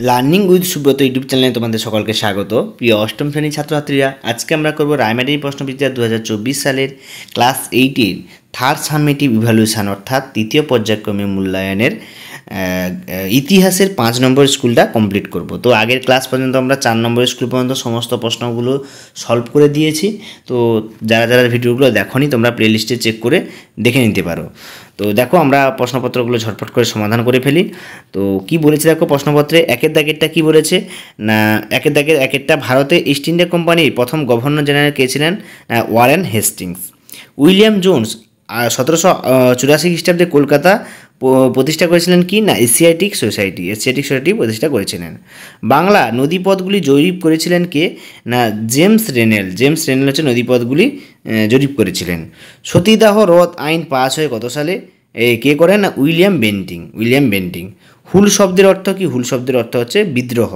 Learning with Subrata YouTube চ্যানেলে তোমাদের সকলকে স্বাগত। প্রিয় অষ্টম শ্রেণীর ছাত্রছাত্রীরা, আজকে আমরা করব রায়মার্টিন প্রশ্নবিচিত্রা 2024 সালের ক্লাস 8-এর থার্ড সামেটিভ ইভ্যালুয়েশন অর্থাৎ তৃতীয় পর্যায়ক্রমে মূল্যায়নের ইতিহাসের 5 নম্বর স্কুলটা কমপ্লিট করব। তো আগের ক্লাস পর্যন্ত আমরা 4 নম্বর স্কুল পর্যন্ত সমস্ত প্রশ্নগুলো সলভ করে দিয়েছি। তো যারা যারা ভিডিওগুলো দেখোনি তোমরা প্লেলিস্টে চেক করে দেখে নিতে পারো। তো দেখো আমরা প্রশ্নপত্রগুলো ঝটপট করে সমাধান করে ফেলি। তো কি বলেছে দেখো প্রশ্নপত্রে একের দাগেরটা কি বলেছে না, একের দাগের একেরটা ভারতে ইস্ট ইন্ডিয়া কোম্পানির প্রথম গভর্নর জেনারেল কে ছিলেন? Warren Hastings. উইলিয়াম জোন্স 1784 খ্রিস্টাব্দে কলকাতা প্রতিষ্ঠা করেছিলেন কি না এশিয়াটিক সোসাইটি প্রতিষ্ঠা করেছিলেন। বাংলা নদীপথগুলি জরিপ করেছিলেন কে না জেমস রেনেল হচ্ছে নদীপথগুলি জরিপ করেছিলেন। সতীদাহ রোধ আইন পাস হয় কত সালে? কে করেন না উইলিয়াম বেন্টিং। হুল শব্দের অর্থ কি? হুল শব্দের অর্থ হচ্ছে বিদ্রোহ।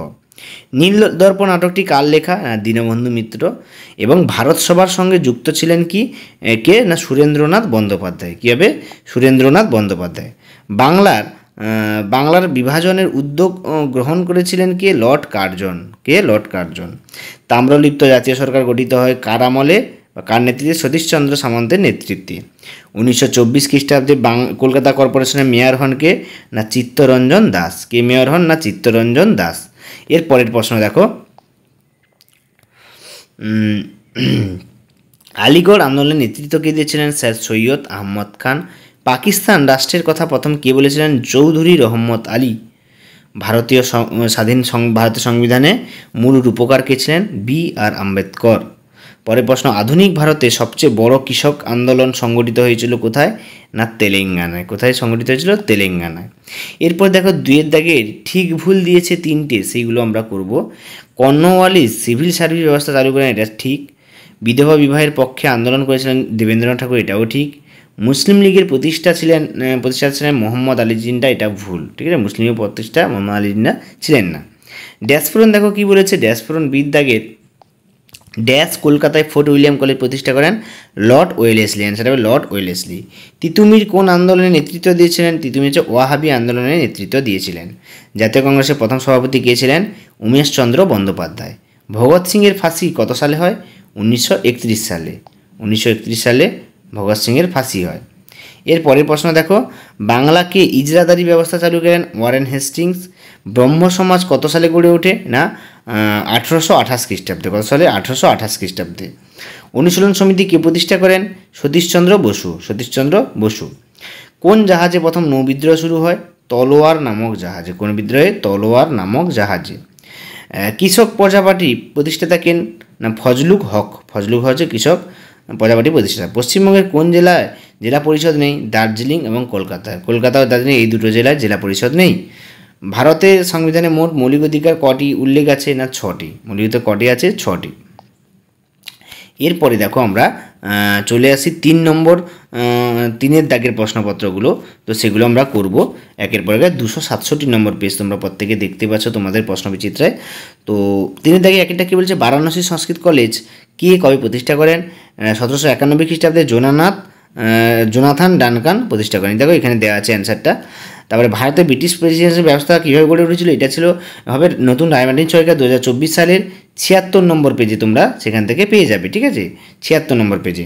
নীলদর্প নাটকটি কার লেখা? দীনবন্ধু মিত্র। এবং ভারত সভার সঙ্গে যুক্ত ছিলেন কি কে না সুরেন্দ্রনাথ বন্দ্যোপাধ্যায়। কী হবে? সুরেন্দ্রনাথ বন্দ্যোপাধ্যায়। বাংলার বিভাজনের উদ্যোগ গ্রহণ করেছিলেন কে? Lord Curzon. তাম্রলিপ্ত জাতীয় সরকার গঠিত হয় কার আমলে বা কার নেতৃত্বে? সতীশচন্দ্র সামন্তের নেতৃত্বে। 1924 খ্রিস্টাব্দে কলকাতা কর্পোরেশনের মেয়র হন কে না চিত্তরঞ্জন দাস। কে মেয়র হন? না চিত্তরঞ্জন দাস। এর পরের প্রশ্ন দেখো, আলিগড় আন্দোলনের নেতৃত্ব কে দিয়েছিলেন? স্যার সৈয়দ আহমদ খান। পাকিস্তান রাষ্ট্রের কথা প্রথম কে বলেছিলেন? চৌধুরী রহমত আলী। ভারতীয় সংবিধানে মূল রূপকার কে ছিলেন? বি.আর. আম্বেদকর। পরের প্রশ্ন, আধুনিক ভারতে সবচেয়ে বড় কৃষক আন্দোলন সংগঠিত হয়েছিল কোথায়? না তেলেঙ্গানায়। কোথায় সংগঠিত হয়েছিল? তেলেঙ্গানায়। এরপর দেখো দুইয়ের দাগের ঠিক ভুল দিয়েছে 3টে, সেইগুলো আমরা করব। কর্নওয়ালিস সিভিল সার্ভিস ব্যবস্থা চালু করেন, এটা ঠিক। বিধবা বিবাহের পক্ষে আন্দোলন করেছিলেন দেবেন্দ্রনাথ ঠাকুর, এটাও ঠিক। মুসলিম লীগের প্রতিষ্ঠাতা ছিলেন মোহাম্মদ আলী জিন্না, এটা ভুল। ঠিক আছে, মুসলিম লীগের প্রতিষ্ঠাতা মোহাম্মদ আলী জিন্না ছিলেন না। ড্যাশফোরন দেখো কি বলেছে, ড্যাশফোরন বিদ্যাগের ড্যাশ কলকাতায় ফোর্ট উইলিয়াম কলেজ প্রতিষ্ঠা করেন লর্ড ওয়েলেসলি। অ্যান্সার হবে লর্ড ওয়েলেসলি। তিতুমির কোন আন্দোলনের নেতৃত্ব দিয়েছিলেন? তিতুমির হচ্ছে ওয়াহাবি আন্দোলনের নেতৃত্ব দিয়েছিলেন। জাতীয় কংগ্রেসের প্রথম সভাপতি কে ছিলেন? উমেশচন্দ্র বন্দ্যোপাধ্যায়। ভগৎ সিংয়ের ফাঁসি কত সালে হয়? 1931 সালে। 1931 সালে ভগৎ সিংয়ের ফাঁসি হয়। এর পরের প্রশ্ন দেখো, বাংলাকে ইজরাদারি ব্যবস্থা চালু করেন ওয়ারেন হেস্টিংস। ব্রহ্ম সমাজ কত সালে গড়ে ওঠে? না 1828 খ্রিস্টাব্দে। কত সালে? 1828 খ্রিস্টাব্দে। অনুশীলন সমিতি কে প্রতিষ্ঠা করেন? সতীশচন্দ্র বসু। কোন জাহাজে প্রথম নৌবিদ্রোহ শুরু হয়? তলোয়ার নামক জাহাজে। কোন বিদ্রোহে? তলোয়ার নামক জাহাজে। কৃষক প্রজাপার্টি প্রতিষ্ঠাতা কেন? না ফজলুক হক হচ্ছে কৃষক প্রজাপার্টি প্রতিষ্ঠাতা। পশ্চিমবঙ্গের কোন জেলায় জেলা পরিষদ নেই? দার্জিলিং এবং কলকাতা ও দার্জিলিং এই দুটো জেলায় জেলা পরিষদ নেই। ভারতের সংবিধানে মোট মৌলিক অধিকার কটি উল্লেখ আছে? না 6টি। মৌলিক অধিকার কটি আছে? 6টি। এরপরে দেখো আমরা চলে আসি 3 দাগের প্রশ্নপত্রগুলো। তো সেগুলো আমরা করব একের পর এক। 267 নম্বর পেজ তোমরা প্রত্যেকে দেখতে পাচ্ছ তোমাদের প্রশ্নবিচিত্রায়। তো 3 দাগে একটা কী বলছে, বারাণসী সংস্কৃত কলেজ কে কবে প্রতিষ্ঠা করেন? 1791 খ্রিস্টাব্দে জোনাথন ডানকান প্রতিষ্ঠা করেন। দেখো এখানে দেওয়া আছে অ্যান্সারটা। তারপরে ভারতে ব্রিটিশ প্রেসিডেন্সি ব্যবস্থা কীভাবে গড়ে উঠেছিল? এটা ছিল হবে নতুন রায়মার্টিন সরকার 2024 সালের 76 নম্বর পেজে তোমরা সেখান থেকে পেয়ে যাবে। ঠিক আছে, 76 নম্বর পেজে।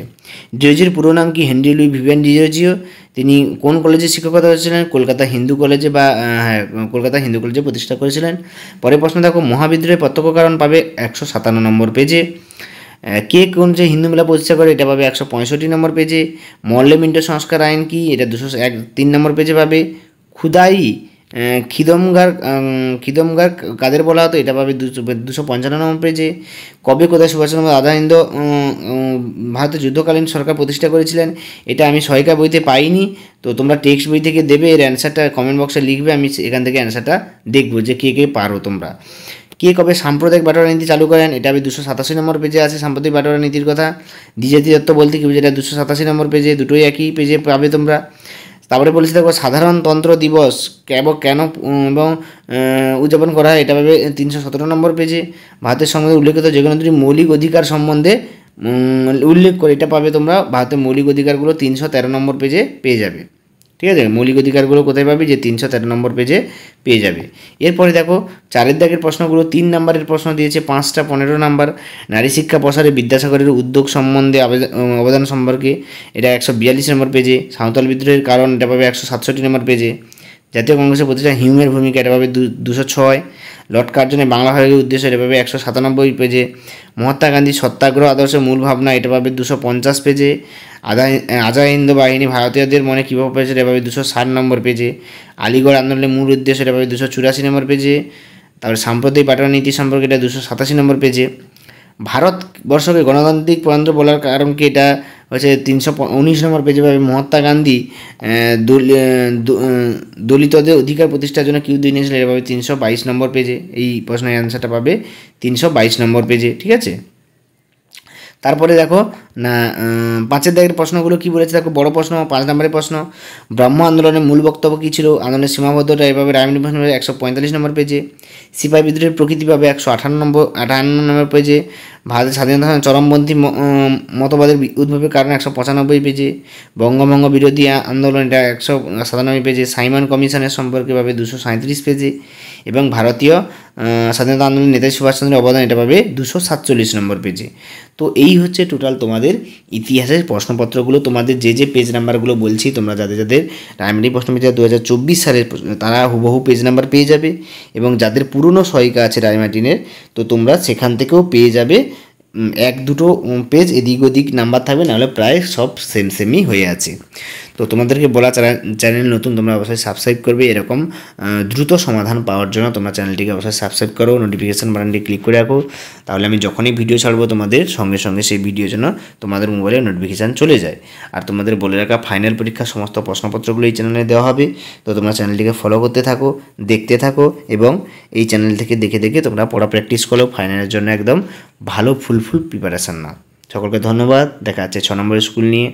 ডিওজির পুরো নাম কি? হেনরি লুই ভিভিয়ান ডিওজিও। তিনি কোন কলেজে শিক্ষকতা করেছিলেন? কলকাতা হিন্দু কলেজে কলকাতা হিন্দু কলেজে প্রতিষ্ঠা করেছিলেন। পরের প্রশ্ন দেখো, মহাবিদ্রোহের প্রত্যক্ষ কারণ পাবে 157 নম্বর পেজে। কে কোন যে হিন্দু মেলা প্রতিষ্ঠা করে? এটা পাবে 165 নম্বর পেজে। মল্লে মিন্টো সংস্কার আইন কি? এটা 203 নম্বর পেজে পাবে। খুদাই খিদমগার কাদের বলা হতো? এটা পাবে 255 নম্বর পেজে। কবে কোথায় সুভাষচন্দ্র আজাদ ভারতের যুদ্ধকালীন সরকার প্রতিষ্ঠা করেছিলেন? এটা আমি সহায়িকা বইতে পাইনি, তো তোমরা টেক্সট বই থেকে দেবে। এর অ্যান্সারটা কমেন্ট বক্সে লিখবে, আমি এখান থেকে অ্যান্সারটা দেখবো যে কে পারো তোমরা। কে কবে সাম্প্রদায়িক বাটোয়ারা নীতি চালু করেন? এটা আমি 287 নম্বর পেজে আছে সাম্প্রদায়িক বাটোয়ারা নীতির কথা। দ্বিজাতি তত্ত্ব বলতে কি বুঝে? এটা 287 নম্বর পেজে, দুটোই একই পেজে পাবে তোমরা। তারপরে বলেছি দেখো সাধারণতন্ত্র দিবস কেন এবং উদযাপন করা হয়? এটা পাবে 317 নম্বর পেজে। ভারতের সংবিধানে উল্লেখিত যে কোনো দুটি মৌলিক অধিকার সম্বন্ধে উল্লেখ করে, এটা পাবে তোমরা ভারতের মৌলিক অধিকারগুলো 313 নম্বর পেজে পেয়ে যাবে। ঠিক আছে, মৌলিক অধিকারগুলো কোথায় পাবে, যে 313 নম্বর পেজে পেয়ে যাবে। এরপরে দেখো 4 দাগের প্রশ্নগুলো, 3 নম্বরের প্রশ্ন দিয়েছে 5টা, 15 নম্বর। নারী শিক্ষা প্রসারে বিদ্যাসাগরের উদ্যোগ সম্বন্ধে অবদান সম্পর্কে, এটা 142 নম্বর পেজে। সাঁওতাল বিদ্রোহের কারণ, এটা পাবে 167 নম্বর পেজে। জাতীয় কংগ্রেসের প্রতিষ্ঠা হিউমের ভূমিকা, এটা পাবে 206। লর্ড কার্জনের বাংলা ভাগের উদ্দেশ্য, এটা পাবে 197 পেজে। মহাত্মা গান্ধী সত্যাগ্রহ আদর্শের মূল ভাবনা, এটা পাবে 250 পেজে। আজাদ বাহিনী ভারতীয়দের মনে কীভাবে পেয়েছে, এটা পাবে 260 নম্বর পেজে। আলিগড় আন্দোলনের মূল উদ্দেশ্য, এটা পাবে 284 নম্বর পেজে। তারপরে সাম্প্রদায়িক পাঠানো নীতি সম্পর্কে, এটা 287 নম্বর পেজে। ভারতবর্ষকে গণতান্ত্রিক প্রজাতন্ত্র বলার কারণ কি, এটা হচ্ছে 319 নম্বর পেজে পাবে। মহাত্মা গান্ধী দলিতদের অধিকার প্রতিষ্ঠার জন্য কি উদ্যোগ নিয়েছিলেন, এটা পাবে 322 নম্বর পেজে। এই প্রশ্নের অ্যান্সারটা পাবে 322 নম্বর পেজে, ঠিক আছে। তারপরে দেখো না 5 দাগের প্রশ্নগুলো কি বলেছে, দেখো বড় প্রশ্ন 5 নম্বরের প্রশ্ন, ব্রহ্ম আন্দোলনের মূল বক্তব্য কী ছিল, আন্দোলনের সীমাবদ্ধতা, এভাবে রায়মণি প্রশ্ন 145 নম্বর পেজে। সিপাহী বিদ্রোহের প্রকৃতি পাবে 158 নম্বর পেজে। ভারতের স্বাধীনতা চরমপন্থী মতবাদের উদ্ভবের কারণ 195 পেজে। বঙ্গভঙ্গ বিরোধী আন্দোলন, এটা 197 পেজে। সাইমন কমিশনের সম্পর্কে পাবে 237 পেজে। এবং ভারতীয় স্বাধীনতা আন্দোলনের নেতাজি সুভাষচন্দ্রের অবদান, এটা পাবে 247 নম্বর পেজে। তো এই হচ্ছে টোটাল তোমাদের ইতিহাসের প্রশ্নপত্রগুলো। তোমাদের যে পেজ নাম্বারগুলো বলছি, তোমরা যাদের প্রাইমারি প্রশ্নবিদ্যা 2024 সালের তারা হুবহু পেজ নাম্বার পেয়ে যাবে, এবং যাদের পুরনো সহায়িকা আছে রায়মার্টিনের, তো তোমরা সেখান থেকেও পেয়ে যাবে 1-2 পেজ এদিক ওদিক নাম্বার থাকবে, নাহলে প্রায় সব সেমই হয়ে আছে। তো তোমাদেরকে বলা, চ্যানেল নতুন, তোমরা অবশ্যই সাবস্ক্রাইব করবে। এরকম দ্রুত সমাধান পাওয়ার জন্য তোমরা চ্যানেলটিকে অবশ্যই সাবস্ক্রাইব করো, নোটিফিকেশান বাটনটি ক্লিক করে রাখো, তাহলে আমি যখনই ভিডিও ছাড়বো তোমাদের সঙ্গে সঙ্গে সেই ভিডিওর জন্য তোমাদের মোবাইলে নোটিফিকেশান চলে যায়। আর তোমাদের বলে রাখা ফাইনাল পরীক্ষার সমস্ত প্রশ্নপত্রগুলো এই চ্যানেলে দেওয়া হবে। তো তোমরা চ্যানেলটিকে ফলো করতে থাকো, দেখতে থাকো, এবং এই চ্যানেল থেকে দেখে দেখে তোমরা পড়া প্র্যাকটিস করো, ফাইনালের জন্য একদম ভালো ফুল প্রিপারেশান নাও। সকলকে ধন্যবাদ, দেখা যাচ্ছে 6 নম্বরের স্কুল নিয়ে।